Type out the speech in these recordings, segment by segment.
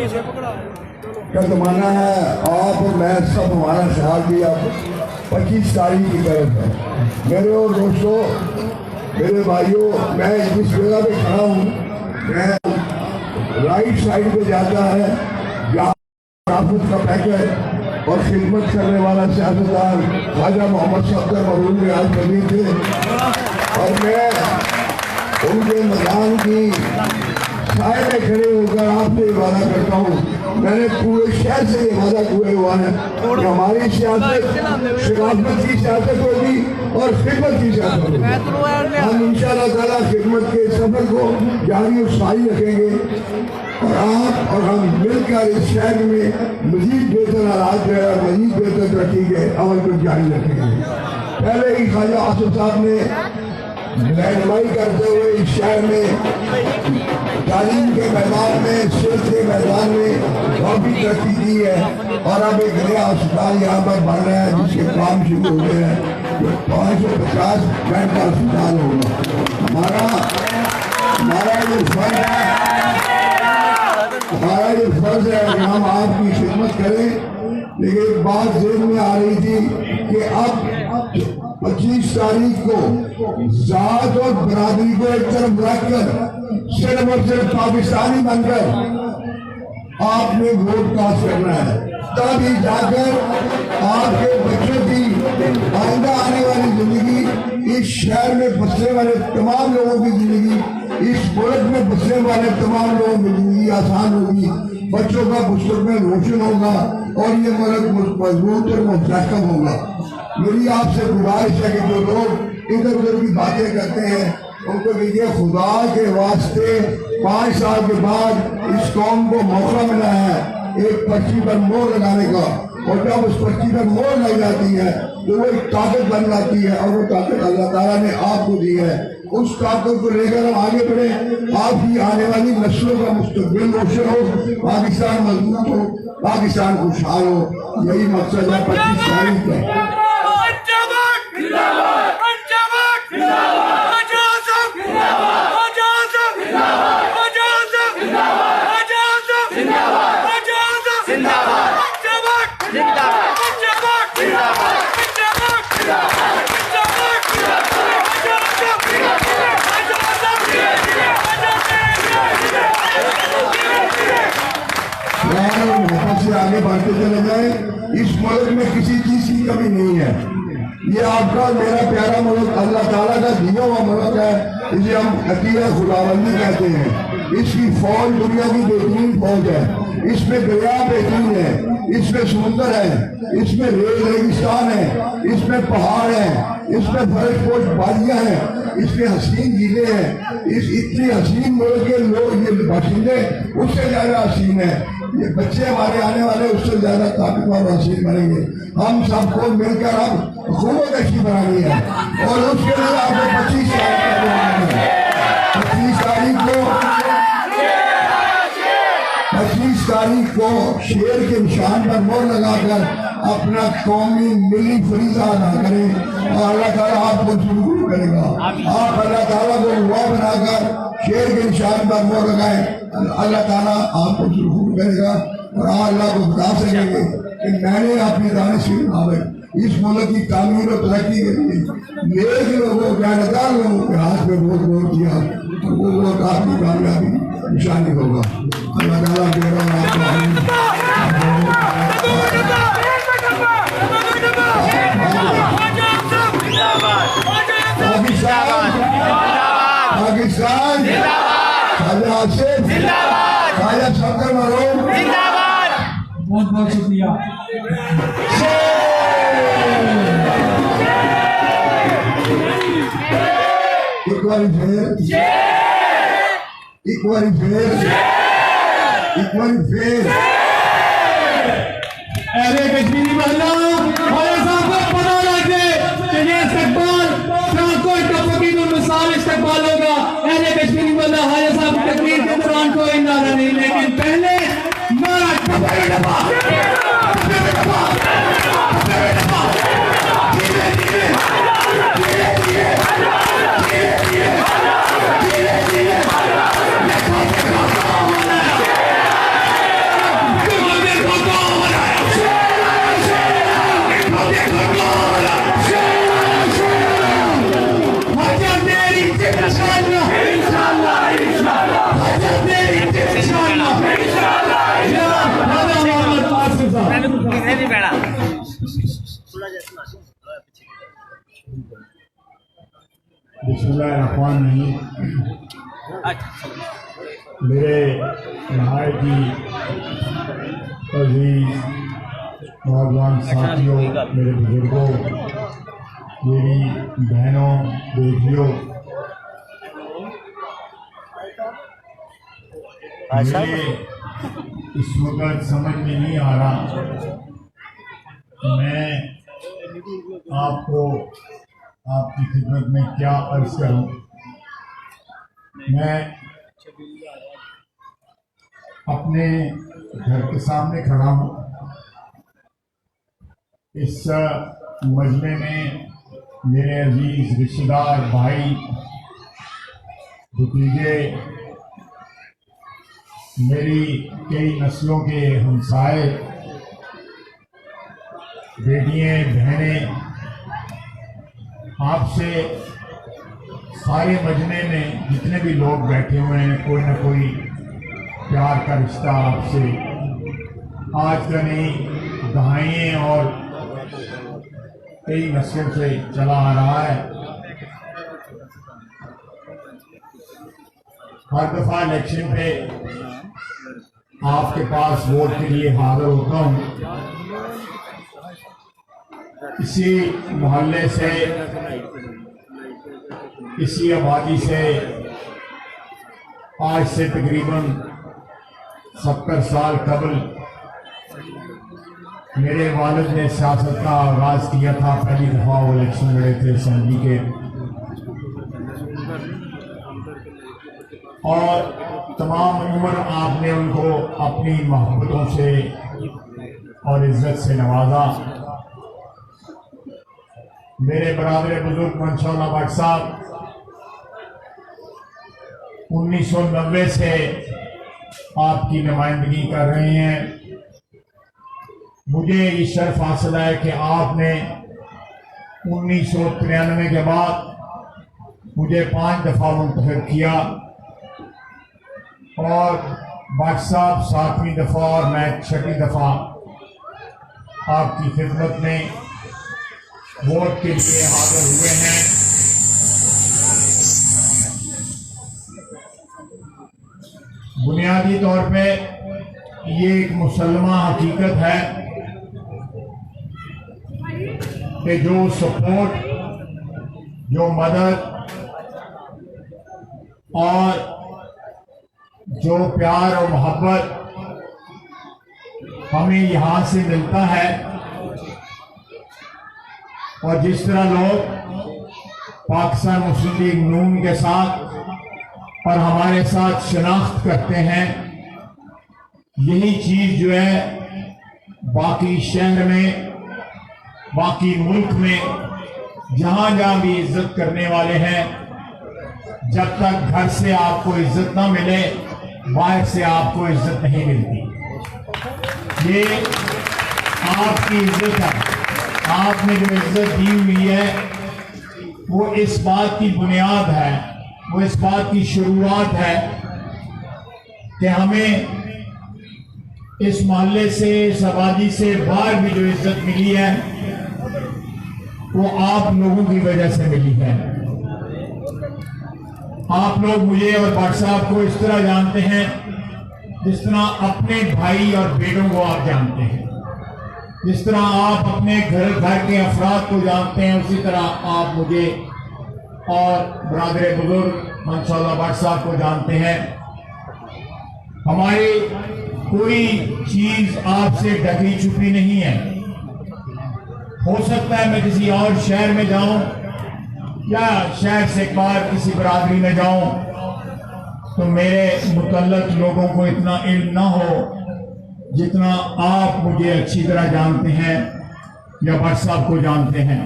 का जमाना है। आप और मैं सब हमारा ख्याल भी अब 25 तारीख की तरफ है। मेरे और दोस्तों, मेरे भाइयों, मैं जिस जगह पे खड़ा हूँ, मैं राइट साइड पे जाता है जहाँ का पैकेट और खिदमत करने वाला सियासतदान ख्वाजा मोहम्मद सफदर मरूम रियाज बनी थे, और मैं उनके मैदान की साए में खड़े होकर आपसे वादा करता हूँ। मैंने पूरे शहर से ये वादा किया हुआ है कि हमारी सियासत शराफत की सियासत होगी और खिदमत की सियासत होगी। हम इंशाअल्लाह ताला खिदमत के सफर को जारी और सारी रखेंगे, और आप और हम मिलकर इस शहर में मजीद बेहतर हालात जो है, मजीद बेहतर तरक्की के अमल को जारी रखेंगे। पहले ही ख्वाजा आसिफ साहब ने रहनुमाई करते हुए इस शहर में तालीम के मैदान में, सेहत के मैदान में काफी तरक्की की है, और अब एक नया अस्पताल यहाँ पर बन रहा है जिसके काम शुरू हो गए हैं, जो 550 बेड का अस्पताल होगा। हमारा ये फर्ज है कि हम आपकी खिदमत करें। लेकिन एक बात ज़हन में आ रही थी कि अब 25 तारीख को जात और बरादरी को एक तरफ रखकर सिर्फ और सिर्फ पाकिस्तानी बनकर आपने वोट कास्ट करना है, तभी जाकर आपके बच्चों की आइंदा आने वाली जिंदगी, इस शहर में बसने वाले तमाम लोगों की जिंदगी, इस मुल्क में बसने वाले तमाम लोगों की जिंदगी आसान होगी, बच्चों का मुस्तकबिल रोशन होगा और ये मुल्क मजबूत और मुस्तहकम होगा। मेरी आपसे गुजारिश है कि जो लोग इधर उधर की बातें करते हैं उनको लीजिए, खुदा के वास्ते 5 साल के बाद इस कौम को मौका मिला है एक पर्ची पर मोहर लगाने का, और जब उस पर्ची पर मोहर लग जाती है तो वो एक ताकत बन जाती है, और वो ताकत अल्लाह ताला ने आपको दी है। उस ताकत को लेकर हम आगे बढ़े, आपकी आने वाली नस्लों का मुस्तकबिल रोशन हो, पाकिस्तान मजबूत हो, पाकिस्तान खुशहाल हो। यही मकसद है 25 तारीख का। आगे बढ़ते चले जाए, इस मुल्क में किसी चीज की कमी नहीं है। ये आपका मेरा प्यारा मुल्क अल्लाह ताला का दिया हुआ मुल्क है, इसे हम अकीदा खुदाबंदी कहते हैं। इसकी फौज दुनिया की बेहतरीन फौज है, इसमें दरिया बेहतरीन है, इसमें समुंदर है, इसमें रेगिस्तान है, इसमें पहाड़ है, इसमें फर्शपोश वादियां हैं, इसमें हसीन झीलें हैं। इस इतनी हसीन मुल्क के लोग, ये बाशिंदे उससे ज्यादा हसीन है। ये बच्चे हमारे आने वाले उससे ज्यादा ताकतवर हसीन बनेंगे। हम सबको मिलकर अब हुकूमत अच्छी बनानी है, और उसके लिए आपको 25 तारीख को शेर के निशान पर मोहर लगाकर अपना कौमी मिली फरीजा अदा करें, और अल्लाह ताला आपको जरूर करेगा। आप अल्लाह ताला को दुआ बनाकर शेर के निशान पर मोहर लगाए, अल्लाह ताला आपको जरूर करेगा, और आप अल्लाह को बता सकेंगे कि मैंने अपनी दानिश इस मुल्क की तामीर और तरक्की के लिए नेक लोगों, ज्ञानदार लोगों के हाथ में वोट किया, और वो वोट आपकी कामयाबी निशानी होगा। अल्लाह ताला पाकिस्तान ख्वाजा आसिफ, ख्वाजा सफदर मरूम जिंदाबाद। बहुत बहुत शुक्रिया। एक बार फिर अरे कश्मीरी महला हमारे साहब को पता लगे कि ये इस्तेमाल कोई टपकी में मिसाल इस्तेमाल होगा। अरे कश्मीरी महला हमारे साहब तकरीर के दौरान कोई नारा नहीं, लेकिन पहले नारा बिस्मिल्लाहिर्रहमानिर्रहीम। मेरे नहायत ही अजीज नौजवान साथियों, मेरे बुजुर्गों, मेरी बहनों, बेटियों, मुझे इस वक्त समझ में नहीं आ रहा मैं आपको आपकी खिदमत में क्या अर्ज करूं। मैं अपने घर के सामने खड़ा हूं। इस मजमे में मेरे अजीज रिश्तेदार, भाई, भतीजे, मेरी कई नस्लों के हमसाए, बेटियां, बहनें, आपसे सारे मजमे में जितने भी लोग बैठे हुए हैं, कोई ना कोई प्यार का रिश्ता आपसे आज का नहीं, दहाइयाँ और कई नस्लों से चला आ रहा है। हर दफा इलेक्शन पे आपके पास वोट के लिए हाजिर होता हूँ। इसी मोहल्ले से, इसी आबादी से आज से तकरीबन 70 साल कबल मेरे वालिद ने सियासत का आगाज किया था। पहली दफा वो इलेक्शन लड़े थे असेंबली के, और तमाम उम्र आपने उनको अपनी मोहब्बतों से और इज्जत से नवाजा। मेरे बरादर बुजुर्ग मंशा भट्ट साहब 1990 से आपकी नुमाइंदगी कर रहे हैं। मुझे ये शर्फ हासिल है कि आपने 1993 के बाद मुझे 5 दफा मुंतखब किया और भट्ट साहब 7वीं दफा और मैं 6ठी दफा आपकी खिदमत में वोट के लिए हाजिर हुए हैं। बुनियादी तौर पे ये एक मुसलमान हकीकत है कि जो सपोर्ट, जो मदद और जो प्यार और मोहब्बत हमें यहाँ से मिलता है, और जिस तरह लोग पाकिस्तान मुस्लिम लीग नून के साथ और हमारे साथ शनाख्त करते हैं, यही चीज जो है बाकी शहर में, बाकी मुल्क में जहां जहां भी इज्जत करने वाले हैं, जब तक घर से आपको इज्जत ना मिले, बाहर से आपको इज्जत नहीं मिलती। ये आपकी इज्जत है। आपने जो इज्जत दी हुई है वो इस बात की बुनियाद है, वो इस बात की शुरुआत है कि हमें इस मोहल्ले से, इस आबादी से बाहर भी जो इज्जत मिली है वो आप लोगों की वजह से मिली है। आप लोग मुझे और भट्ट साहब को इस तरह जानते हैं जिस तरह अपने भाई और बेटों को आप जानते हैं। जिस तरह आप अपने घर के अफराद को जानते हैं, उसी तरह आप मुझे और बरादर बुजुर्ग मंशा भट्ट साहब को जानते हैं। हमारी कोई चीज आपसे ढकी छुपी नहीं है। हो सकता है मैं किसी और शहर में जाऊं या शहर से एक बार किसी बरादरी में जाऊं तो मेरे मुतल्लक लोगों को इतना इल्म ना हो जितना आप मुझे अच्छी तरह जानते हैं या भट्ट साहब को जानते हैं।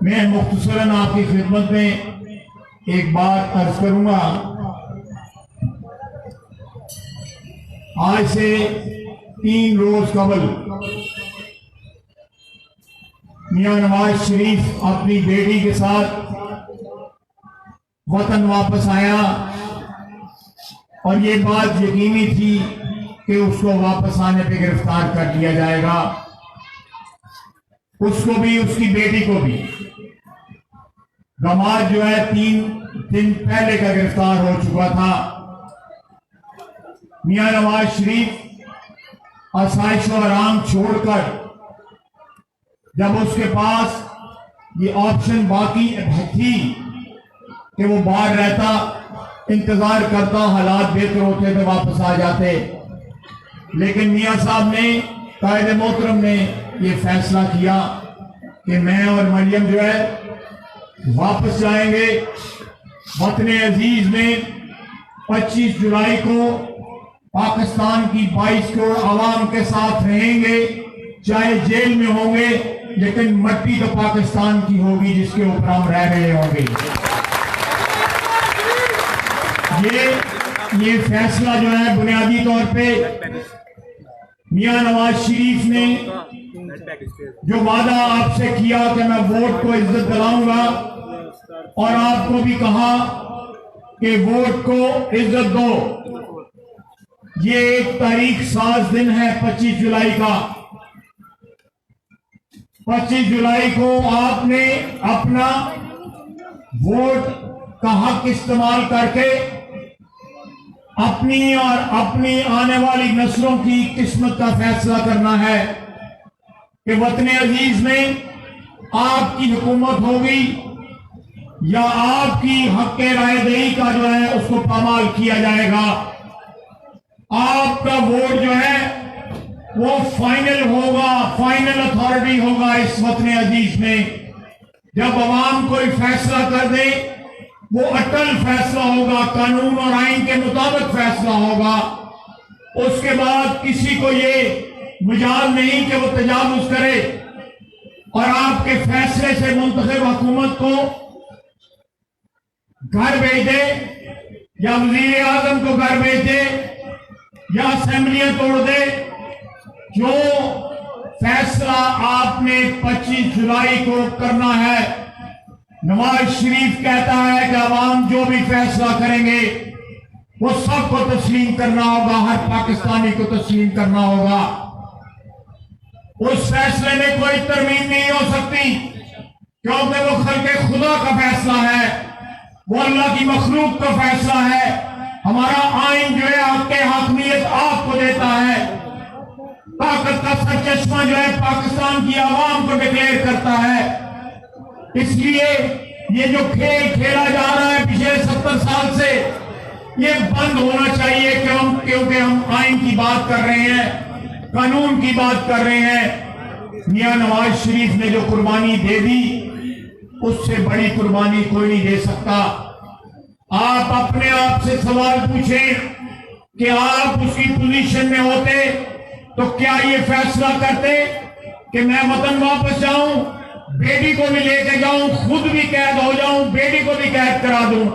मैं मुख्तसरन आपकी खिदमत में एक बात अर्ज करूंगा। आज से 3 रोज कबल मियां नवाज शरीफ अपनी बेटी के साथ वतन वापस आया और ये बात यकीनी थी कि उसको वापस आने पे गिरफ्तार कर लिया जाएगा, उसको भी, उसकी बेटी को भी। दामाद जो है 3 दिन पहले का गिरफ्तार हो चुका था। मियां नवाज शरीफ आसाइश और आराम छोड़कर जब उसके पास ये ऑप्शन बाकी थी कि वो बाहर रहता, इंतजार करता, हालात बेहतर होते तो वापस आ जाते, लेकिन मियां साहब ने, कायदे मोहतरम ने ये फैसला किया कि मैं और मरियम जो है वापस जाएंगे वतन अजीज में। 25 जुलाई को पाकिस्तान की 22 करोड़ आवाम के साथ रहेंगे, चाहे जेल में होंगे, लेकिन मट्टी तो पाकिस्तान की होगी जिसके ऊपर हम रह रहे होंगे। ये फैसला जो है बुनियादी तौर पे मियां नवाज शरीफ ने जो वादा आपसे किया कि मैं वोट को इज्जत दिलाऊंगा, और आपको भी कहा कि वोट को इज्जत दो। ये एक तारीख साज दिन है 25 जुलाई का। 25 जुलाई को आपने अपना वोट का हक इस्तेमाल करके अपनी और अपनी आने वाली नस्लों की किस्मत का फैसला करना है कि वतन अजीज में आपकी हुकूमत होगी या आपकी हक रायदही का जो है उसको पामाल किया जाएगा। आपका वोट जो है वो फाइनल होगा, फाइनल अथॉरिटी होगा इस वतन अजीज में। जब अवाम कोई फैसला कर दे वो अटल फैसला होगा, कानून और आइन के मुताबिक फैसला होगा। उसके बाद किसी को ये मजाल नहीं कि वो तजावुज करे और आपके फैसले से मुंतखब हुकूमत को घर भेज दे या वजीर आजम को घर भेज दे या असेंबलियां तोड़ दे। जो फैसला आपने 25 जुलाई को करना है, नवाज शरीफ कहता है कि अवाम जो भी फैसला करेंगे वो सबको तस्लीम करना होगा, हर पाकिस्तानी को तस्लीम करना होगा। उस फैसले में कोई तरमीम नहीं हो सकती क्योंकि वो खल्के खुदा का फैसला है, वो अल्लाह की मखलूक का फैसला है। हमारा आइन जो है आपके हाकमियत आपको देता है, ताकत का सरचश्मा जो है पाकिस्तान की आवाम को डिक्लेयर करता है। इसलिए ये जो खेल खेला जा रहा है पिछले 70 साल से, ये बंद होना चाहिए क्योंकि हम आइन की बात कर रहे हैं, कानून की बात कर रहे हैं। मियां नवाज शरीफ ने जो कुर्बानी दे दी उससे बड़ी कुर्बानी कोई नहीं दे सकता। आप अपने आप से सवाल पूछें कि आप उसकी पोजीशन में होते तो क्या ये फैसला करते कि मैं वतन वापस जाऊं, बेटी को भी लेके जाऊं, खुद भी कैद हो जाऊं, बेटी को भी कैद करा दूं।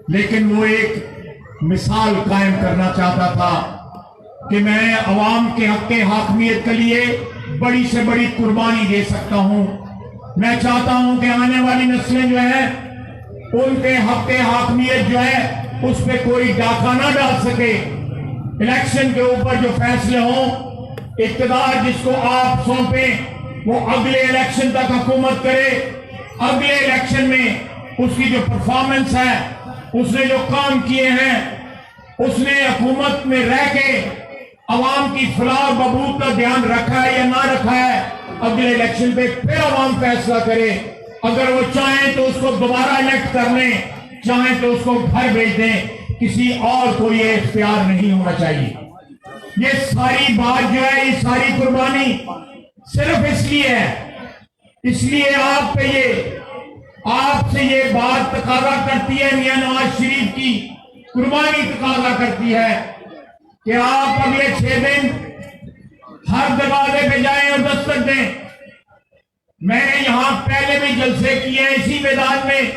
लेकिन वो एक मिसाल कायम करना चाहता था कि मैं अवाम के हक के हाकमियत के लिए बड़ी से बड़ी कुर्बानी दे सकता हूं। मैं चाहता हूं कि आने वाली नस्लें जो है उनके हक के हाकमियत जो है उस पर कोई डाका ना डाल सके। इलेक्शन के ऊपर जो फैसले हों, इख्तिदार जिसको आप सौंपे वो अगले इलेक्शन तक हुकूमत करे। अगले इलेक्शन में उसकी जो परफॉर्मेंस है, उसने जो काम किए हैं, उसने हुकूमत में रह के अवाम की फलाह और बहबूद का ध्यान रखा है या ना रखा है, अगले इलेक्शन पे फिर अवाम फैसला करे। अगर वो चाहें तो उसको दोबारा इलेक्ट कर लें, चाहें तो उसको घर भेज दें, किसी और को ये इख्तियार नहीं होना चाहिए। ये सारी बात जो है, ये सारी कुर्बानी सिर्फ इसलिए है, इसलिए आपसे ये बात तकाजा करती है, मियां नवाज शरीफ की कुर्बानी तकाजा करती है कि आप अगले 6 दिन हर दरवाजे पे जाएं और दस्तक दें। मैंने यहां पहले भी जलसे किए हैं इसी मैदान में,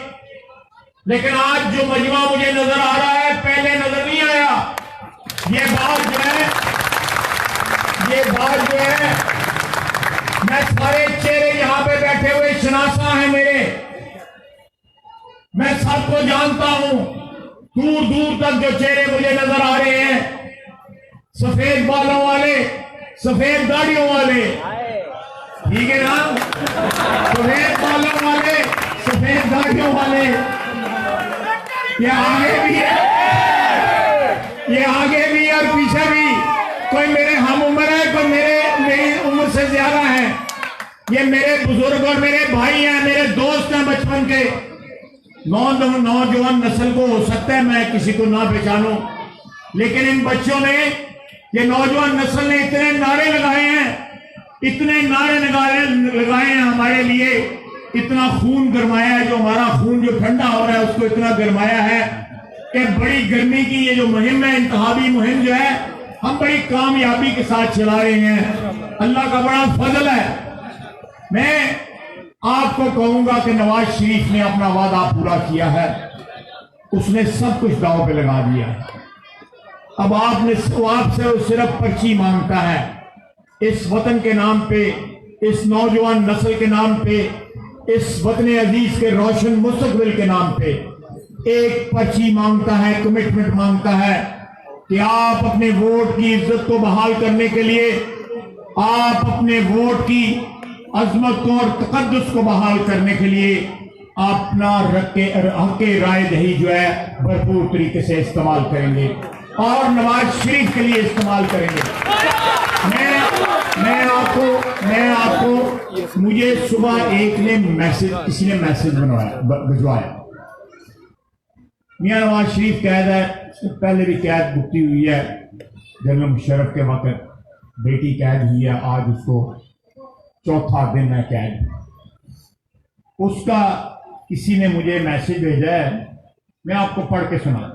लेकिन आज जो मजमा मुझे नजर आ रहा है पहले नजर नहीं आया। ये बात जो है मैं सारे चेहरे यहां पे बैठे हुए शनासा हैं मेरे, मैं सबको जानता हूं। दूर दूर तक जो चेहरे मुझे नजर आ रहे हैं, सफेद बालों वाले, सफेद दाढ़ियों वाले, ठीक है ना, सफेद बालों वाले, सफेद गाड़ियों वाले ये आगे भी है, ये आगे भी और पीछे भी। कोई मेरे हम उम्र है, कोई मेरी उम्र से ज्यादा है। ये मेरे बुजुर्ग और मेरे भाई हैं, मेरे दोस्त हैं बचपन के। नौजवान नस्ल को हो सकता है मैं किसी को ना पहचानूं, लेकिन इन बच्चों ने, ये नौजवान नस्ल ने इतने नारे लगाए हैं, इतने नारे लगाए हैं हमारे लिए, इतना खून गरमाया है। जो हमारा खून जो ठंडा हो रहा है उसको इतना गरमाया है कि बड़ी गर्मी की ये जो मुहिम है, इंतहाबी मुहिम जो है, हम बड़ी कामयाबी के साथ चला रहे हैं। अल्लाह का बड़ा फजल है। मैं आपको कहूंगा कि नवाज शरीफ ने अपना वादा पूरा किया है, उसने सब कुछ दांव पे लगा दिया है। अब आपसे वो सिर्फ पर्ची मांगता है। इस वतन के नाम पे, इस नौजवान नस्ल के नाम पे, इस वतन अजीज के रोशन मुस्तकबिल के नाम पे एक पर्ची मांगता है, कमिटमेंट मांगता है कि आप अपने वोट की इज्जत को बहाल करने के लिए, आप अपने वोट की अजमत को और तकद्दुस को बहाल करने के लिए अपना हक़ राय दही जो है भरपूर तरीके से इस्तेमाल करेंगे और नवाज शरीफ के लिए इस्तेमाल करेंगे। मैं आपको मुझे सुबह किसी ने मैसेज भिजवाया, मियां नवाज शरीफ कैद है, पहले भी कैद भुगती हुई है, जनरल मुशर्रफ के वक्त बेटी कैद हुई है, आज उसको चौथा दिन है कैद। उसका किसी ने मुझे मैसेज भेजा है, मैं आपको पढ़ के सुना।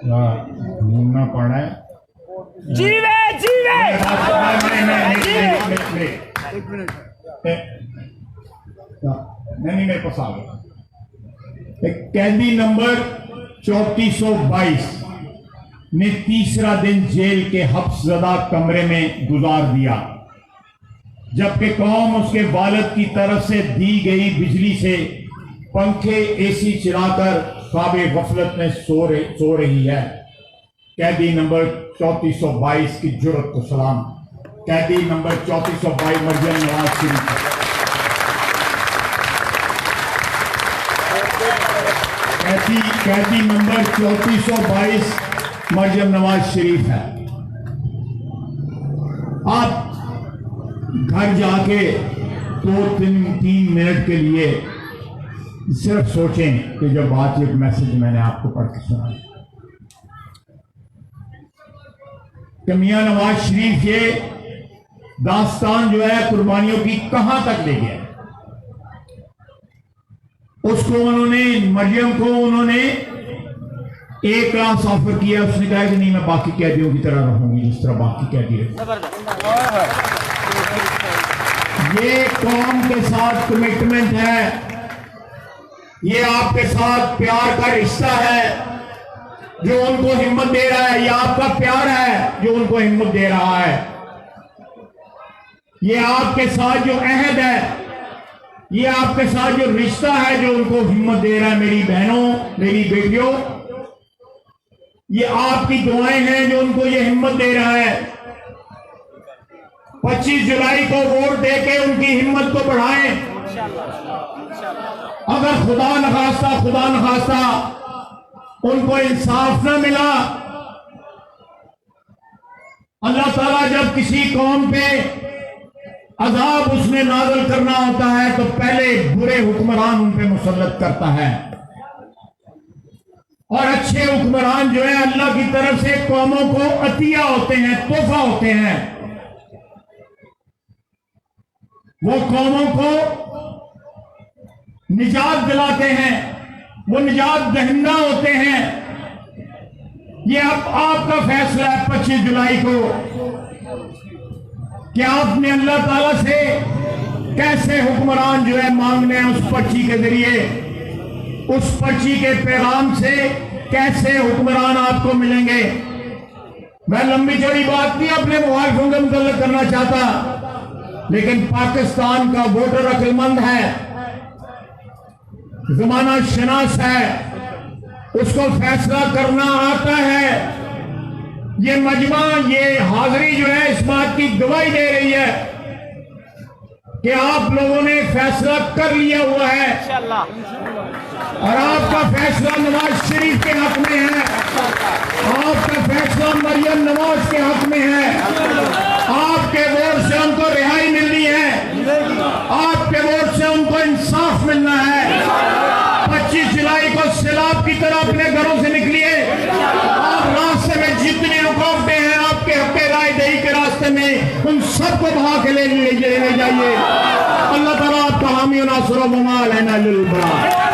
ढूंढना पड़ा है। जीवे नहीं मेरे पास आ गया। कैदी नंबर 3422 ने तीसरा दिन जेल के हफ्सज़दा कमरे में गुजार दिया, जबकि कौम उसके वालिद की तरफ से दी गई बिजली से पंखे एसी चलाकर ख्वाबे गफलत में सो रही है। कैदी नंबर 3422 की जुर्रत को सलाम। कैदी नंबर 3422 मरियम नवाज शरीफ। कैदी नंबर 3422 मरियम नवाज शरीफ है। आप घर जाके 2-3 मिनट के लिए सिर्फ सोचें कि जब बात एक मैसेज मैंने आपको पढ़ के सुना कि मियां नवाज शरीफ ये दास्तान जो है कुर्बानियों की कहां तक ले गया। उसको उन्होंने, मरियम को उन्होंने 1 लाख ऑफर किया, उसने कहा कि नहीं मैं बाकी कैदियों की तरह रहूंगी जिस तरह बाकी कैदी है। ये कौम के साथ कमिटमेंट है, ये आपके साथ प्यार का रिश्ता है जो उनको हिम्मत दे रहा है। ये आपका प्यार है जो उनको हिम्मत दे रहा है। ये आपके साथ जो अहद है, ये आपके साथ जो रिश्ता है जो उनको हिम्मत दे रहा है। मेरी बहनों, मेरी बेटियों, ये आपकी दुआएं हैं जो उनको ये हिम्मत दे रहा है। 25 जुलाई को वोट देके उनकी हिम्मत को बढ़ाएं। अगर खुदा न खास्ता उनको इंसाफ न मिला, अल्लाह ताला जब किसी कौम पे अजाब उसने नाज़िल करना होता है तो पहले बुरे हुक्मरान उन पे मुसल्लत करता है, और अच्छे हुक्मरान जो है अल्लाह की तरफ से कौमों को अतिया होते हैं, तोहफा होते हैं। वो कौमों को निजात दिलाते हैं, वो निजात दहिंदा होते हैं। ये अब आपका फैसला है 25 जुलाई को कि आपने अल्लाह ताला से कैसे हुक्मरान जो है मांगने हैं। उस पर्ची के जरिए, उस पर्ची के पैगाम से कैसे हुक्मरान आपको मिलेंगे। मैं लंबी चौड़ी बात नहीं अपने मुखालिफों के मुतल्लिक करना चाहता, लेकिन पाकिस्तान का वोटर अक्लमंद है। जमाना शनास है, उसको फैसला करना आता है। ये मजमा, ये हाजिरी जो है इस बात की गवाही दे रही है कि आप लोगों ने फैसला कर लिया हुआ है और आपका फैसला नवाज शरीफ के हक में है, आपका फैसला मरियम नवाज के हक में है। आपके वोट से उनको रिहाई मिलनी है, आपके वोट से उनको इंसाफ मिलना है। 25 जुलाई को सैलाब की तरह अपने घरों से निकलिए और रास्ते में जितनी रुकावटें हैं आपके हक रायदही के रास्ते में, उन सबको बहा के ले जाइए। अल्लाह ताला आपका हामी नासुर व मा लना लिल बरा।